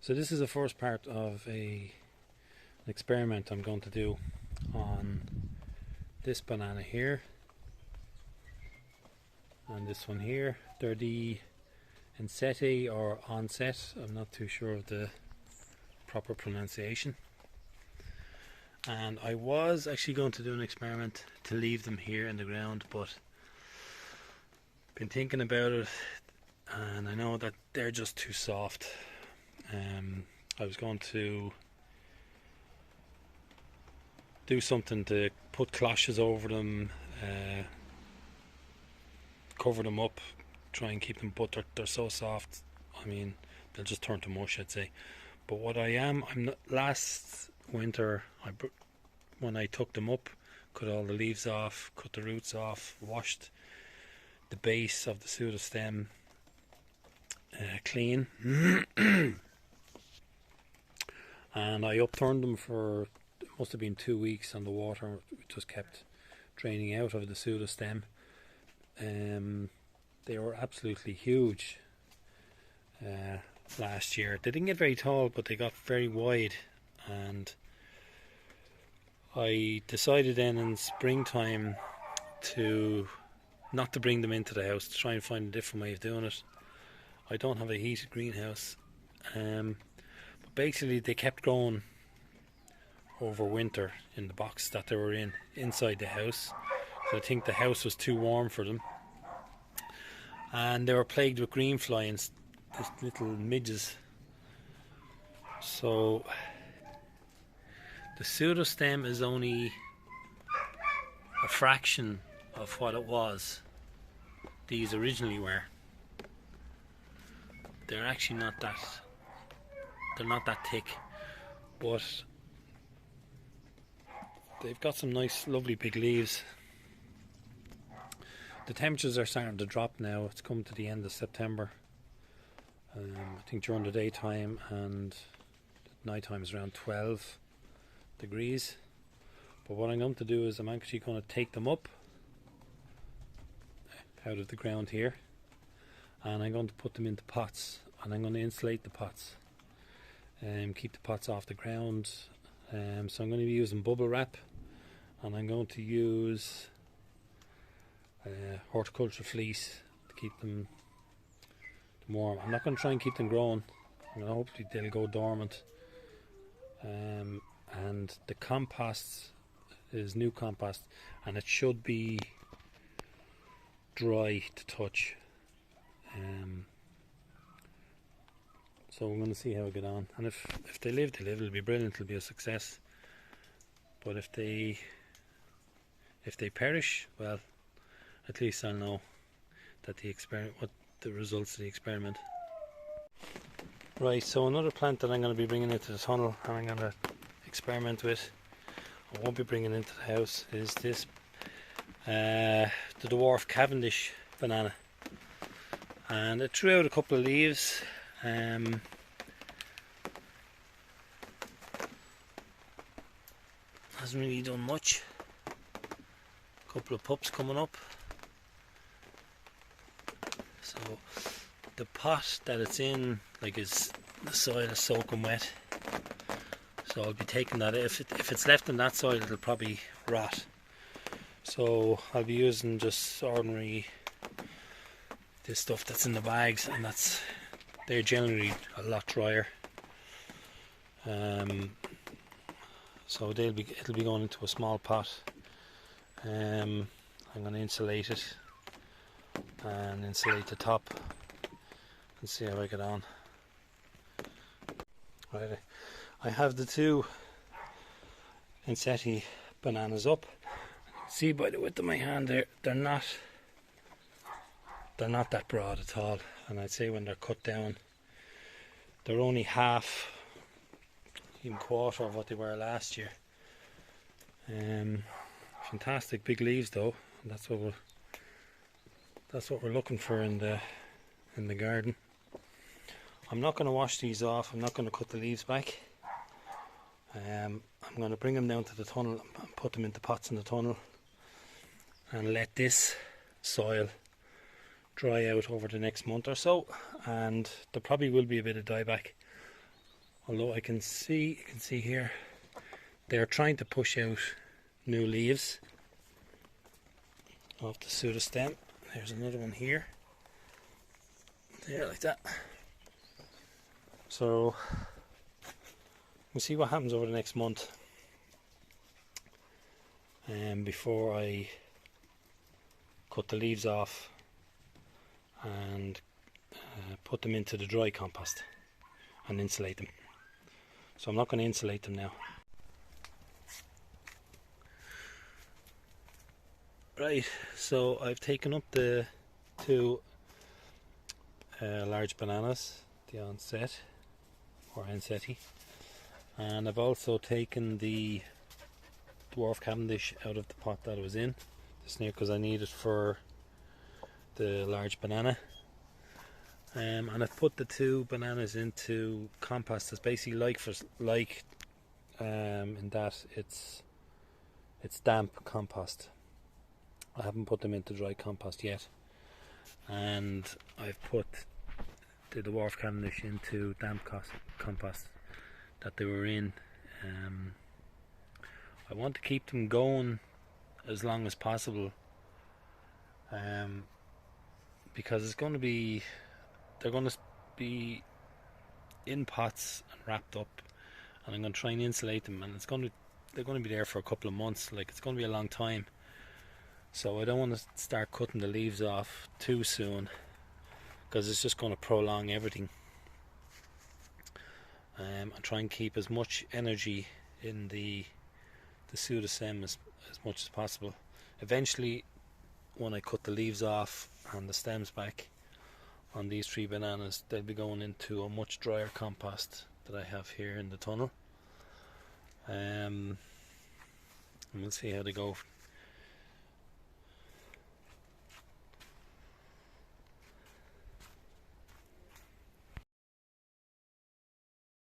So this is the first part of an experiment I'm going to do on this banana here and this one here. They're the Ensete or Onset, I'm not too sure of the proper pronunciation. And I was actually going to do an experiment to leave them here in the ground, but been thinking about it and I know that they're just too soft. I was going to do something to put cloches over them, cover them up, try and keep them, but they're so soft, I mean they'll just turn to mush, I'd say. But what I'm not, last winter when I took them up, cut all the leaves off, cut the roots off, washed the base of the pseudostem clean and I upturned them for, it must have been 2 weeks, and the water just kept draining out of the pseudostem. They were absolutely huge last year. They didn't get very tall, but they got very wide, and I decided then in springtime to not to bring them into the house, to try and find a different way of doing it. I don't have a heated greenhouse, but basically they kept growing over winter in the box that they were in inside the house. So I think the house was too warm for them, and they were plagued with green fly and these little midges. So the pseudostem is only a fraction of what it was these originally were. They're actually not that, they're not that thick, but they've got some nice lovely big leaves. The temperatures are starting to drop now. It's come to the end of September. I think during the daytime and night time is around 12 degrees. But what I'm going to do is I'm actually going to take them up out of the ground here, and I'm going to put them into pots, and I'm going to insulate the pots and keep the pots off the ground. So I'm going to be using bubble wrap, and I'm going to use horticulture fleece to keep them warm. I'm not going to try and keep them growing. Hopefully they'll go dormant. And the compost is new compost, and it should be dry to touch. So we're going to see how we get on, and if they live, they live. It'll be brilliant. It'll be a success. But if they perish, well, at least I'll know that what the results of the experiment. Right, so another plant that I'm going to be bringing into the tunnel and I'm going to experiment with, I won't be bringing into the house, is this the Dwarf Cavandish banana, and it threw out a couple of leaves. Hasn't really done much. A couple of pups coming up. So the pot that it's in, like, is the soil is soaking wet. So I'll be taking that. If it's left in that soil, it'll probably rot. So I'll be using just ordinary this stuff that's in the bags, and they're generally a lot drier. So it'll be going into a small pot. I'm going to insulate it and insulate the top and see how I get on. Right, I have the two Ensete bananas up. See by the width of my hand, they're not that broad at all, and I'd say when they're cut down, they're only half, even quarter of what they were last year. Fantastic big leaves though, and that's what we're looking for in the garden. I'm not going to wash these off. I'm not going to cut the leaves back. I'm going to bring them down to the tunnel and put them into pots in the tunnel and let this soil dry out over the next month or so, and there probably will be a bit of dieback Although you can see here, they're trying to push out new leaves off the pseudo stem. There's another one here. There, like that. So we'll see what happens over the next month, before I cut the leaves off and put them into the dry compost and insulate them. So I'm not going to insulate them now. Right, so I've taken up the two large bananas, the Ensete or Ensete, and I've also taken the Dwarf Cavendish out of the pot that it was in, just here because I need it for the large banana. And I've put the two bananas into compost. It's basically in that it's damp compost. I haven't put them into dry compost yet, and I've put the Dwarf Cavendish into damp compost that they were in. I want to keep them going as long as possible, because they're going to be in pots and wrapped up, and I'm going to try and insulate them, and they're going to be there for a couple of months. Like, it's going to be a long time. So I don't want to start cutting the leaves off too soon, because it's just going to prolong everything. And try and keep as much energy in the pseudo stem as much as possible. Eventually, when I cut the leaves off and the stems back on these 3 bananas, they'll be going into a much drier compost that I have here in the tunnel. And we'll see how they go